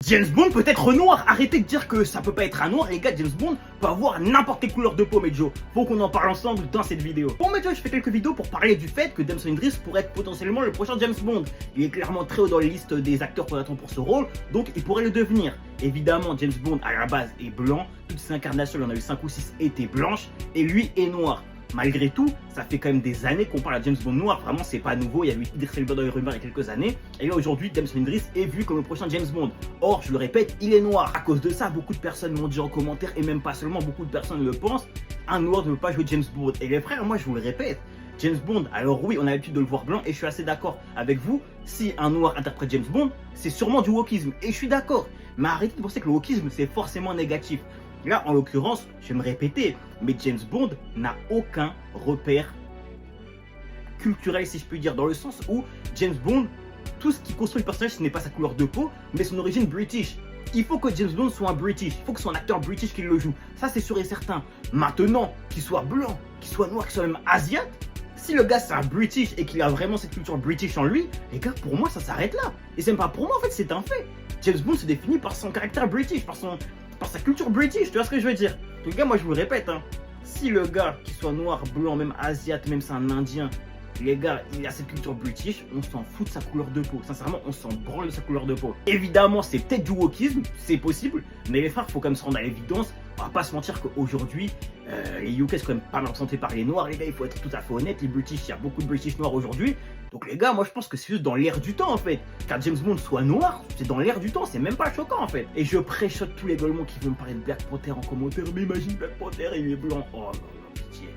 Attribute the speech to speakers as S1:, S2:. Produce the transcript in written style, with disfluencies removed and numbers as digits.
S1: James Bond peut être noir. Arrêtez de dire que ça peut pas être un noir, les gars. James Bond peut avoir n'importe quelle couleur de peau, Medjo. Faut qu'on en parle ensemble dans cette vidéo. Bon, Medjo, je fais quelques vidéos pour parler du fait que Damson Idris pourrait être potentiellement le prochain James Bond. Il est clairement très haut dans les listes des acteurs qu'on attend pour ce rôle, donc il pourrait le devenir. Évidemment, James Bond à la base est blanc. Toutes ses incarnations, il y en a eu 5 ou 6, étaient blanches, et lui est noir. Malgré tout, ça fait quand même des années qu'on parle à James Bond noir. Vraiment, c'est pas nouveau. Il y a eu Idris Elba dans les rumeurs il y a quelques années. Et là, aujourd'hui, Damson Idris est vu comme le prochain James Bond. Or, je le répète, il est noir. À cause de ça, beaucoup de personnes m'ont dit en commentaire, et même pas seulement, beaucoup de personnes le pensent, un noir ne veut pas jouer James Bond. Et les frères, moi, je vous le répète, James Bond, alors oui, on a l'habitude de le voir blanc, et je suis assez d'accord avec vous. Si un noir interprète James Bond, c'est sûrement du wokisme. Et je suis d'accord. Mais arrêtez de penser que le wokisme, c'est forcément négatif. Là, en l'occurrence, je vais me répéter, mais James Bond n'a aucun repère culturel, si je puis dire, dans le sens où James Bond, tout ce qui construit le personnage, ce n'est pas sa couleur de peau, mais son origine british. Il faut que James Bond soit un british, il faut que ce soit un acteur british qui le joue. Ça, c'est sûr et certain. Maintenant, qu'il soit blanc, qu'il soit noir, qu'il soit même asiate, si le gars c'est un british et qu'il a vraiment cette culture british en lui, les gars, pour moi, ça s'arrête là. Et c'est même pas pour moi, en fait, c'est un fait. James Bond se définit par son caractère british, par sa culture british, tu vois ce que je veux dire. Les gars, moi je vous le répète, hein, si le gars, qu'il soit noir, blanc, même asiate, même c'est un indien, les gars, il a cette culture british, on s'en fout de sa couleur de peau. Sincèrement, on s'en branle de sa couleur de peau. Évidemment, c'est peut-être du wokisme, c'est possible, mais les frères, faut quand même se rendre à l'évidence. On va pas se mentir qu'aujourd'hui, les UK sont quand même pas mal représentés par les noirs, les gars, il faut être tout à fait honnête. Les British, il y a beaucoup de British noirs aujourd'hui. Donc les gars, moi je pense que c'est juste dans l'air du temps en fait. Car James Bond soit noir, c'est dans l'air du temps, c'est même pas choquant en fait. Et je préchote tous les golemons qui veulent me parler de Black Panther en commentaire. Mais imagine Black Panther, il est blanc. Oh non, non, pitié.